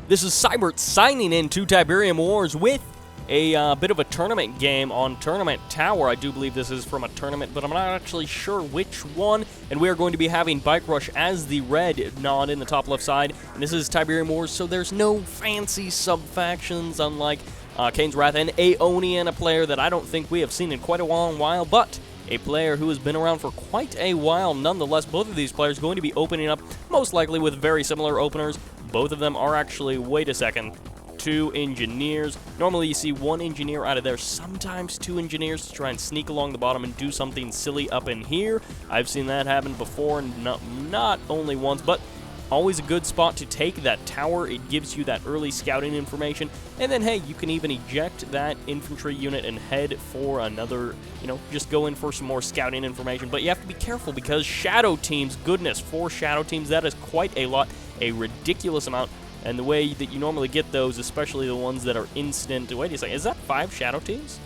This is Sybert signing in to Tiberium Wars with a bit of a tournament game on Tournament Tower. I do believe this is from a tournament, but I'm not actually sure which one. And we are going to be having bike-RUsh as the red nod in the top left side. And this is Tiberium Wars, so there's no fancy sub-factions unlike Kane's Wrath and Aoenian, a player that I don't think we have seen in quite a long while, but a player who has been around for quite a while nonetheless. Both of these players going to be opening up, most likely with very similar openers. Both of them are actually, wait a second, 2 engineers. Normally you see 1 engineer out of there, sometimes 2 engineers to try and sneak along the bottom and do something silly up in here. I've seen that happen before, not only once, but always a good spot to take that tower. It gives you that early scouting information, and then, hey, you can even eject that infantry unit and head for another, just go in for some more scouting information. But you have to be careful because shadow teams, goodness, 4 shadow teams, that is quite a lot, a ridiculous amount. And the way that you normally get those, especially the ones that are instant, wait a second, is that 5 shadow teams?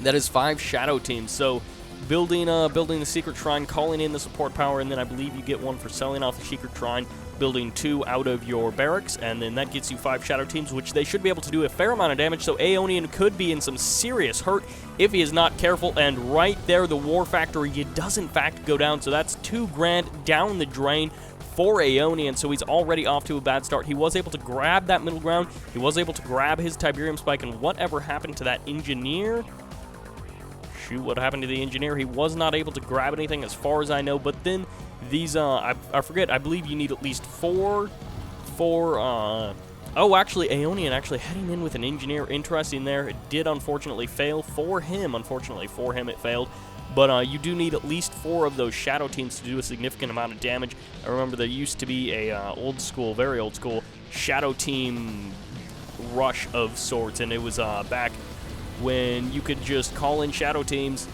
That is 5 shadow teams, so building the secret shrine, calling in the support power, and then I believe you get 1 for selling off the secret shrine, building 2 out of your barracks, and then that gets you 5 shadow teams, which they should be able to do a fair amount of damage, so Aoenian could be in some serious hurt if he is not careful, and right there, the war factory does in fact go down, so that's 2 grand down the drain for Aoenian, so he's already off to a bad start. He was able to grab that middle ground, he was able to grab his Tiberium spike, and whatever happened to that engineer? Shoot, what happened to the engineer? He was not able to grab anything as far as I know, but then these, I forget, I believe you need at least 4 oh, actually, Aoenian actually heading in with an engineer. Interesting there. It did unfortunately fail for him. Unfortunately for him, it failed. But you do need at least 4 of those shadow teams to do a significant amount of damage. I remember there used to be a old school, very old school, shadow team rush of sorts, and it was back when you could just call in shadow teams,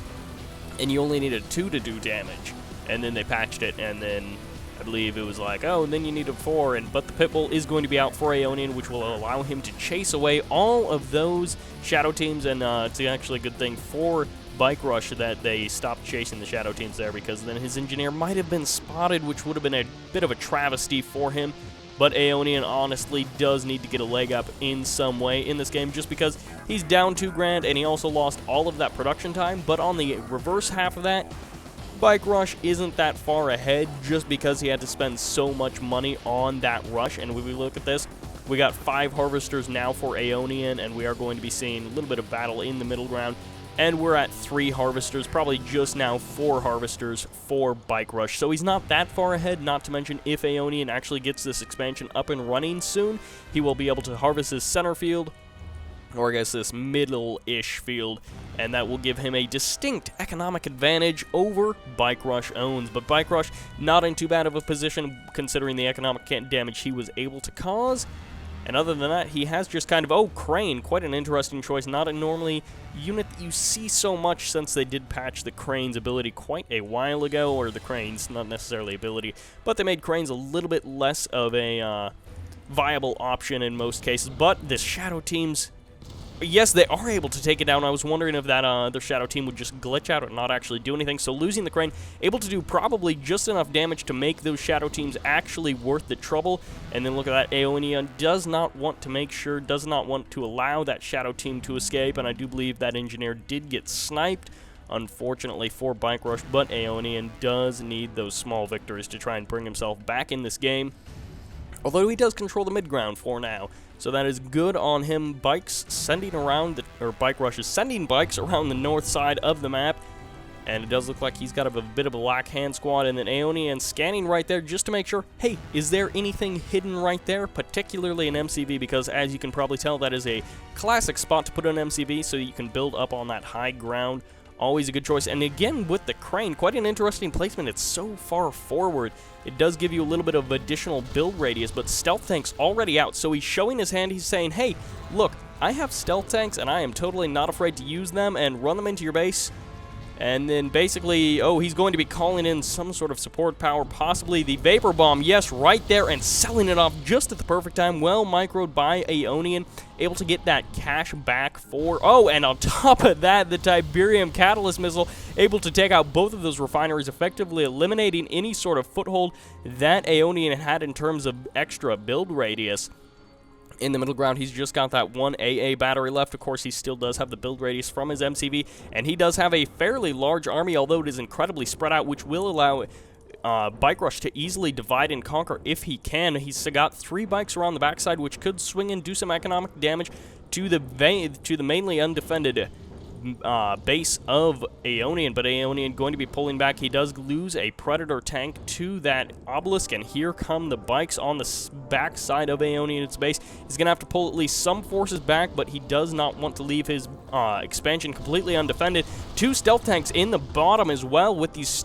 and you only needed 2 to do damage. And then they patched it, and then I believe it was like, oh, and then you needed 4, but the Pitbull is going to be out for Aoenian, which will allow him to chase away all of those shadow teams, and it's actually a good thing for bike-RUsh that they stopped chasing the shadow teams there, because then his engineer might have been spotted, which would have been a bit of a travesty for him. But Aoenian honestly does need to get a leg up in some way in this game, just because he's down 2 grand and he also lost all of that production time. But on the reverse half of that, bike-RUsh isn't that far ahead just because he had to spend so much money on that rush. And when we look at this, we got 5 harvesters now for Aoenian, and we are going to be seeing a little bit of battle in the middle ground. And we're at 3 harvesters, probably just now 4 harvesters for bike-RUsh. So he's not that far ahead, not to mention if Aoenian actually gets this expansion up and running soon, he will be able to harvest his center field, or I guess this middle-ish field, and that will give him a distinct economic advantage over bike-RUsh+ownz. But bike-RUsh not in too bad of a position considering the economic damage he was able to cause. And other than that, he has just kind of, oh, Crane, quite an interesting choice. Not a normally unit that you see so much since they did patch the Crane's ability quite a while ago, or the Crane's, not necessarily ability, but they made Crane's a little bit less of a viable option in most cases. But the shadow teams, yes, they are able to take it down. I was wondering if that their shadow team would just glitch out and not actually do anything. So losing the Crane, able to do probably just enough damage to make those shadow teams actually worth the trouble. And then look at that, Aoenian does not want to allow that shadow team to escape. And I do believe that engineer did get sniped, unfortunately for bike-RUsh. But Aoenian does need those small victories to try and bring himself back in this game. Although he does control the mid-ground for now. So that is good on him. Bike-RUsh is sending bikes around the north side of the map. And it does look like he's got a bit of a black hand squad. And then Aoenian scanning right there just to make sure, hey, is there anything hidden right there? Particularly an MCV, because as you can probably tell, that is a classic spot to put an MCV so you can build up on that high ground. Always a good choice. And again, with the Crane, quite an interesting placement. It's so far forward. It does give you a little bit of additional build radius, but stealth tank's already out. So he's showing his hand. He's saying, hey, look, I have stealth tanks, and I am totally not afraid to use them and run them into your base. And then basically, oh, he's going to be calling in some sort of support power, possibly the Vapor Bomb, yes, right there, and selling it off just at the perfect time. Well microed by Aoenian, able to get that cash back for, oh, and on top of that, the Tiberium Catalyst Missile, able to take out both of those refineries, effectively eliminating any sort of foothold that Aoenian had in terms of extra build radius. In the middle ground, he's just got that one AA battery left. Of course, he still does have the build radius from his MCV, and he does have a fairly large army, although it is incredibly spread out, which will allow bike-RUsh to easily divide and conquer if he can. He's got 3 bikes around the backside, which could swing and do some economic damage to the mainly undefended base of Aoenian, but Aoenian going to be pulling back. He does lose a Predator tank to that obelisk, and here come the bikes on the backside of Aoenian's base. He's going to have to pull at least some forces back, but he does not want to leave his expansion completely undefended. 2 stealth tanks in the bottom as well with these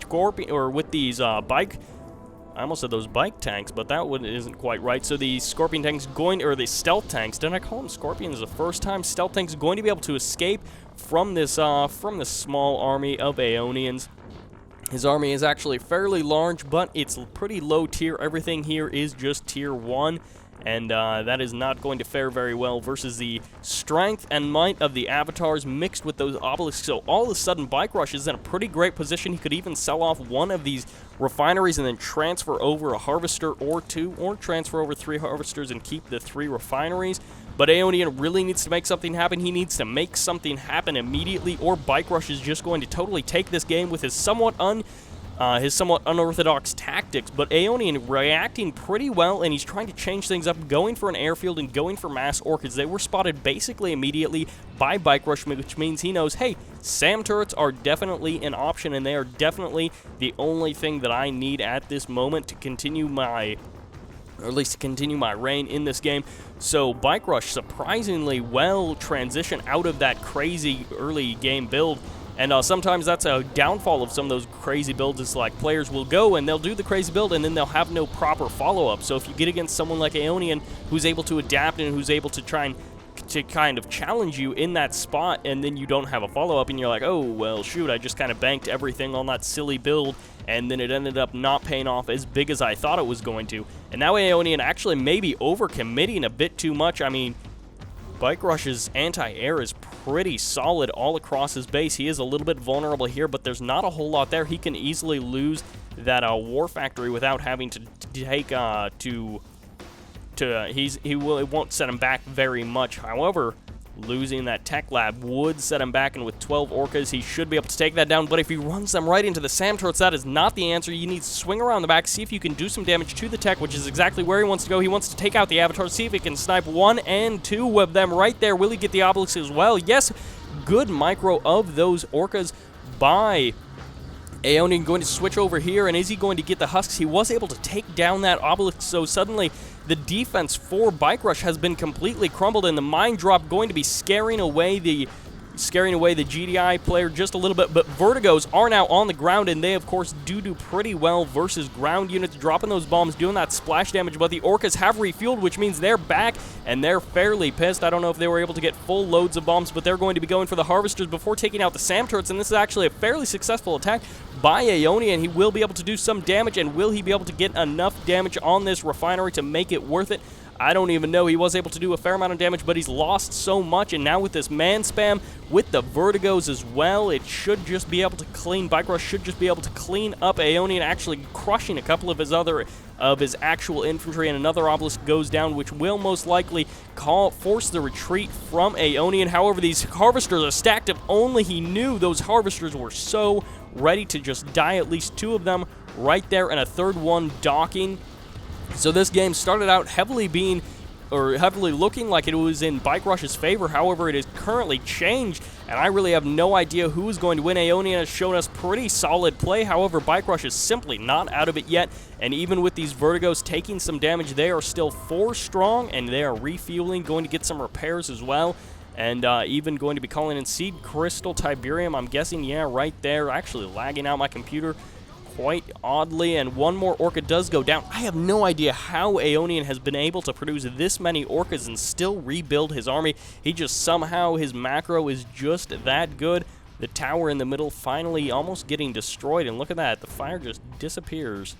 I almost said those bike tanks, but that one isn't quite right. So the Scorpion tanks the stealth tanks, didn't I call them Scorpions the first time? Stealth tanks going to be able to escape from this small army of Aeonians. His army is actually fairly large, but it's pretty low tier. Everything here is just tier 1. And that is not going to fare very well versus the strength and might of the avatars mixed with those obelisks. So all of a sudden, bike-RUsh is in a pretty great position. He could even sell off one of these refineries and then transfer over a harvester or 2, or transfer over 3 harvesters and keep the 3 refineries. But Aoenian really needs to make something happen. He needs to make something happen immediately, or bike-RUsh is just going to totally take this game with his somewhat unorthodox tactics, but Aoenian reacting pretty well, and he's trying to change things up, going for an airfield and going for mass orchids. They were spotted basically immediately by bike-RUsh, which means he knows, hey, SAM turrets are definitely an option, and they are definitely the only thing that I need at this moment to continue my reign in this game. So bike-RUsh surprisingly well transitioned out of that crazy early game build. And sometimes that's a downfall of some of those crazy builds. It's like players will go and they'll do the crazy build and then they'll have no proper follow-up. So if you get against someone like Aoenian who's able to adapt and who's able to kind of challenge you in that spot, and then you don't have a follow-up and you're like, oh, well, shoot, I just kind of banked everything on that silly build, and then it ended up not paying off as big as I thought it was going to. And now Aoenian actually maybe overcommitting a bit too much. I mean, bike-RUsh's anti-air is pretty solid all across his base. He is a little bit vulnerable here, but there's not a whole lot there. He can easily lose that war factory without having to take it won't set him back very much. However, losing that tech lab would set him back, and with 12 orcas, he should be able to take that down. But if he runs them right into the SAM turrets, that is not the answer. You need to swing around the back, see if you can do some damage to the tech, which is exactly where he wants to go. He wants to take out the avatars, see if he can snipe 1 and 2 of them right there. Will he get the obelisk as well? Yes, good micro of those orcas by Aoenian. Going to switch over here, and is he going to get the husks? He was able to take down that obelisk, so suddenly the defense for bike-RUsh has been completely crumbled, and the mine drop going to be scaring away the GDI player just a little bit. But Vertigos are now on the ground, and they, of course, do pretty well versus ground units, dropping those bombs, doing that splash damage. But the orcas have refueled, which means they're back, and they're fairly pissed. I don't know if they were able to get full loads of bombs, but they're going to be going for the harvesters before taking out the SAM turrets, and this is actually a fairly successful attack by Aoenian. He will be able to do some damage, and will he be able to get enough damage on this refinery to make it worth it? I don't even know. He was able to do a fair amount of damage, but he's lost so much, and now with this man spam, with the Vertigos as well, it should just be able to bike-RUsh should just be able to clean up Aoenian, actually crushing a couple of his actual infantry, and another obelisk goes down, which will most likely force the retreat from Aoenian. However, these harvesters are stacked. If only he knew, those harvesters were so ready to just die, at least 2 of them right there, and a third one docking. So this game started out heavily looking like it was in bike-RUsh's favor. However, it is currently changed, and I really have no idea who is going to win. Aoenian has shown us pretty solid play. However, bike-RUsh is simply not out of it yet, and even with these Vertigos taking some damage, they are still 4 strong, and they are refueling, going to get some repairs as well, and even going to be calling in Seed Crystal Tiberium, I'm guessing. Yeah, right there. Actually lagging out my computer quite oddly, and one more orca does go down. I have no idea how Aoenian has been able to produce this many orcas and still rebuild his army. He just somehow, his macro is just that good. The tower in the middle finally almost getting destroyed, and look at that, the fire just disappears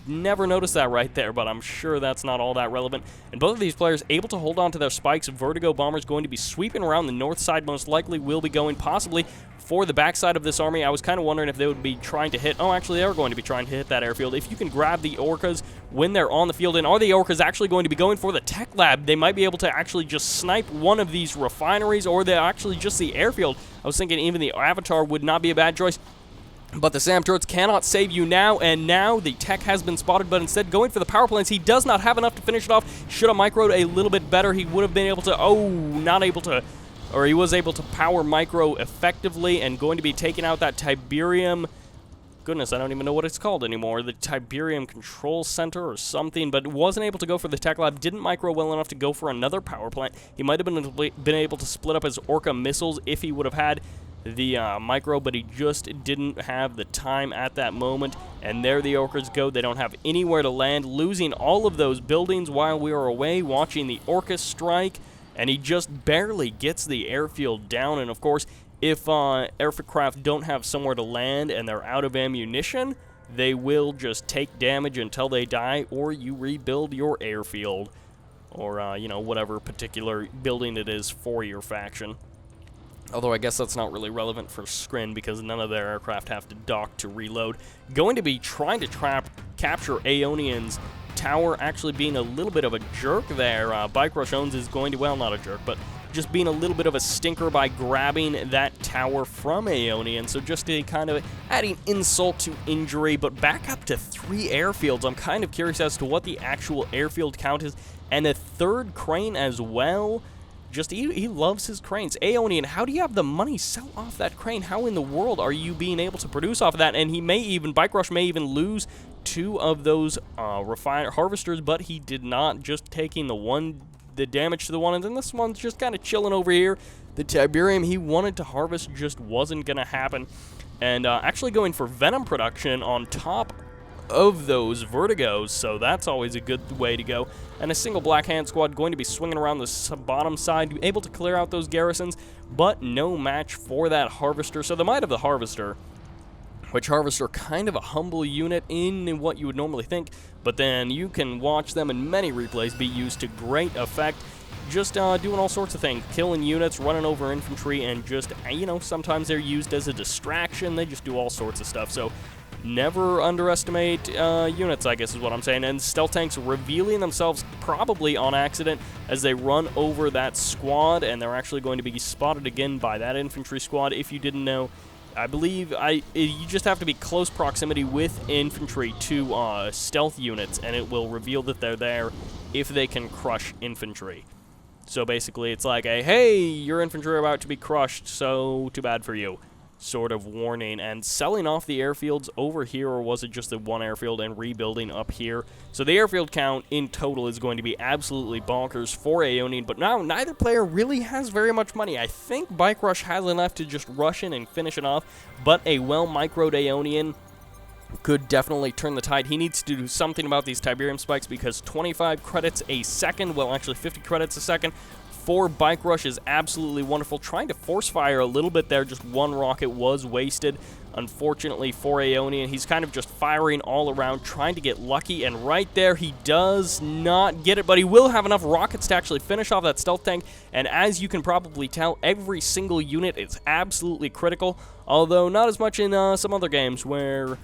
never noticed that right there, but I'm sure that's not all that relevant. And both of these players able to hold on to their spikes. Vertigo Bomber's going to be sweeping around the north side, most likely will be going possibly for the backside of this army. I was kind of wondering if they would be trying to hit, oh, actually, they are going to be trying to hit that airfield. If you can grab the Orcas when they're on the field, and are the Orcas actually going to be going for the tech lab? They might be able to actually just snipe one of these refineries, or they're actually just the airfield. I was thinking even the Avatar would not be a bad choice. But the SAM turrets cannot save you now, and now the tech has been spotted, but instead going for the power plants. He does not have enough to finish it off. Should have microed a little bit better. He would have been able to, oh, not able to, or he was able to power micro effectively, and going to be taking out that Tiberium, goodness, I don't even know what it's called anymore, the Tiberium Control Center or something, but wasn't able to go for the tech lab, didn't micro well enough to go for another power plant. He might have been able to split up his Orca missiles if he would have had the micro, but he just didn't have the time at that moment, and there the Orcas go. They don't have anywhere to land, losing all of those buildings while we are away watching the Orca strike, and he just barely gets the airfield down. And of course, if aircraft don't have somewhere to land and they're out of ammunition, they will just take damage until they die, or you rebuild your airfield, or you know, whatever particular building it is for your faction. Although I guess that's not really relevant for Skrin because none of their aircraft have to dock to reload. Going to be trying to capture Aoenian's tower, actually being a little bit of a jerk there. bike-RUsh+ownz is going to, well, not a jerk, but just being a little bit of a stinker by grabbing that tower from Aoenian. So just a kind of adding insult to injury, but back up to 3 airfields. I'm kind of curious as to what the actual airfield count is, and a 3rd crane as well. Just, he loves his cranes. Aoenian, how do you have the money? Sell off that crane. How in the world are you being able to produce off of that? And he may even, bike-RUsh may even lose 2 of those harvesters, but he did not, just taking the damage to the one, and then this one's just kind of chilling over here. The Tiberium he wanted to harvest just wasn't going to happen. And actually going for venom production on top of those Vertigos, so that's always a good way to go. And a single Black Hand squad going to be swinging around the bottom side, able to clear out those garrisons, but no match for that Harvester. So the might of the Harvester, which Harvester kind of a humble unit in what you would normally think, but then you can watch them in many replays be used to great effect, just doing all sorts of things, killing units, running over infantry, and just, you know, sometimes they're used as a distraction. They just do all sorts of stuff. So never underestimate units, I guess is what I'm saying. And stealth tanks revealing themselves probably on accident as they run over that squad, and they're actually going to be spotted again by that infantry squad. If you didn't know, I believe you just have to be close proximity with infantry to stealth units, and it will reveal that they're there if they can crush infantry. So basically, it's like a, hey, your infantry are about to be crushed, so too bad for you sort of warning. And selling off the airfields over here, or was it just the one airfield, and rebuilding up here? So the airfield count in total is going to be absolutely bonkers for Aoenian, but now neither player really has very much money. I think bike-RUsh has enough to just rush in and finish it off, but a well-microed Aoenian could definitely turn the tide. He needs to do something about these Tiberium spikes, because 25 credits a second, well, actually 50 credits a second, for bike-RUsh is absolutely wonderful. Trying to force fire a little bit there, just one rocket was wasted. Unfortunately for Aoenian, he's kind of just firing all around, trying to get lucky, and right there he does not get it, but he will have enough rockets to actually finish off that stealth tank. And as you can probably tell, every single unit is absolutely critical, although not as much in some other games where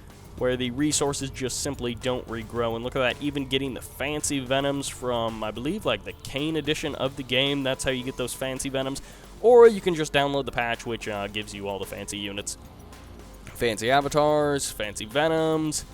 the resources just simply don't regrow. And look at that, even getting the fancy venoms from, I believe, like the Kane edition of the game. That's how you get those fancy venoms. Or you can just download the patch, which gives you all the fancy units. Fancy avatars, fancy venoms,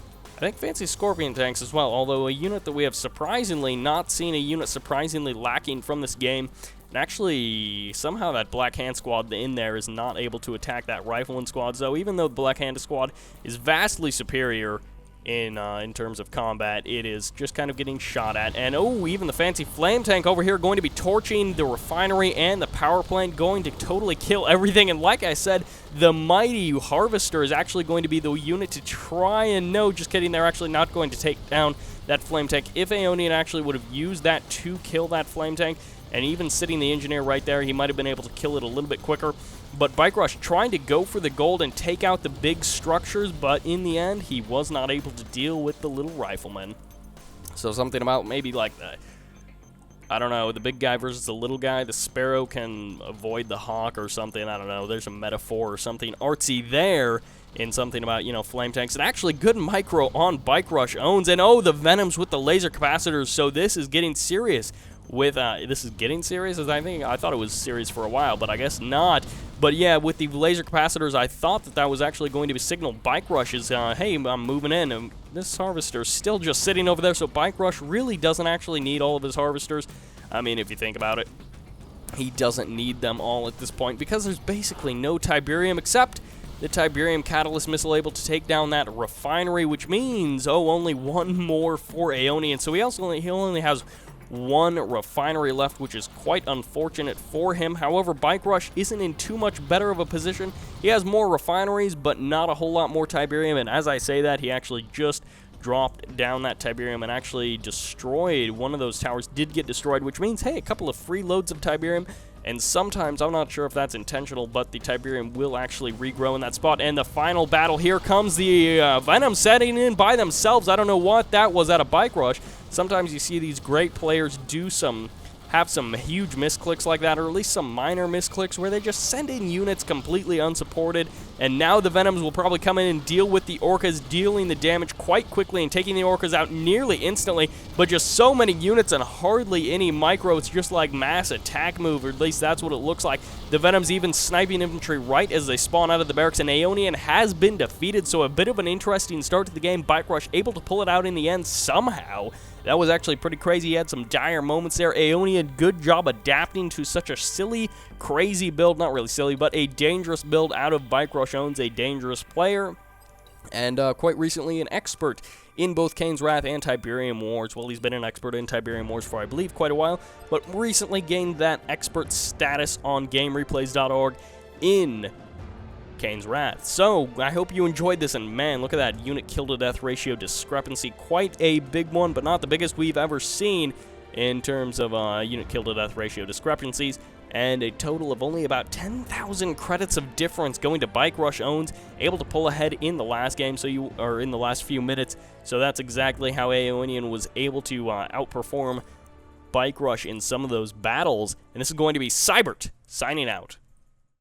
I think fancy scorpion tanks as well, although a unit that we have surprisingly not seen, a unit surprisingly lacking from this game. And actually, somehow that Black Hand squad in there is not able to attack that Rifleman squad. So even though the Black Hand squad is vastly superior in terms of combat, it is just kind of getting shot at. And oh, even the fancy flame tank over here going to be torching the refinery and the power plant, going to totally kill everything. And like I said, the mighty Harvester is actually going to be the unit to try and, no, just kidding, they're actually not going to take down that flame tank. If Aoenian actually would have used that to kill that flame tank, and even sitting the engineer right there, he might have been able to kill it a little bit quicker. But bike-RUsh trying to go for the gold and take out the big structures, but in the end, he was not able to deal with the little rifleman. So something about maybe like the, I don't know, the big guy versus the little guy. The sparrow can avoid the hawk or something. I don't know. There's a metaphor or something artsy there in something about, you know, flame tanks. And actually good micro on bike-RUsh+ownz. And oh, the Venoms with the laser capacitors. So this is getting serious. This is getting serious, as I thought it was serious for a while, but I guess not. But yeah, with the laser capacitors, I thought that was actually going to signal bike-RUsh's, hey, I'm moving in, and this harvester's still just sitting over there, so bike-RUsh really doesn't actually need all of his harvesters. I mean, if you think about it, he doesn't need them all at this point, because there's basically no Tiberium except the Tiberium Catalyst Missile able to take down that refinery, which means, oh, only one more for Aoenian, so he only has one refinery left, which is quite unfortunate for him. However, bike-RUsh isn't in too much better of a position. He has more refineries, but not a whole lot more Tiberium, and as I say that, he actually just dropped down that Tiberium and actually destroyed one of those towers. Did get destroyed, which means, hey, a couple of free loads of Tiberium, and sometimes, I'm not sure if that's intentional, but the Tiberium will actually regrow in that spot. And the final battle, here comes the Venom setting in by themselves. I don't know what that was out of bike-RUsh. Sometimes you see these great players have some huge misclicks like that, or at least some minor misclicks where they just send in units completely unsupported, and now the Venoms will probably come in and deal with the Orcas, dealing the damage quite quickly and taking the Orcas out nearly instantly, but just so many units and hardly any micro. It's just like mass attack move, or at least that's what it looks like. The Venoms even sniping infantry right as they spawn out of the barracks, and Aoenian has been defeated, so a bit of an interesting start to the game. bike-RUsh able to pull it out in the end somehow. That was actually pretty crazy. He had some dire moments there. Aoenian, good job adapting to such a silly, crazy build. Not really silly, but a dangerous build out of bike-RUsh+ownz, a dangerous player. And quite recently, an expert in both Kane's Wrath and Tiberium Wars. Well, he's been an expert in Tiberium Wars for, I believe, quite a while, but recently gained that expert status on GameReplays.org in Kane's Wrath. So, I hope you enjoyed this, and man, look at that unit kill-to-death ratio discrepancy. Quite a big one, but not the biggest we've ever seen in terms of unit kill-to-death ratio discrepancies, and a total of only about 10,000 credits of difference going to bike-RUsh+ownz, able to pull ahead in the last game, in the last few minutes. So that's exactly how Aoenian was able to outperform bike-RUsh in some of those battles, and this is going to be Sybert signing out.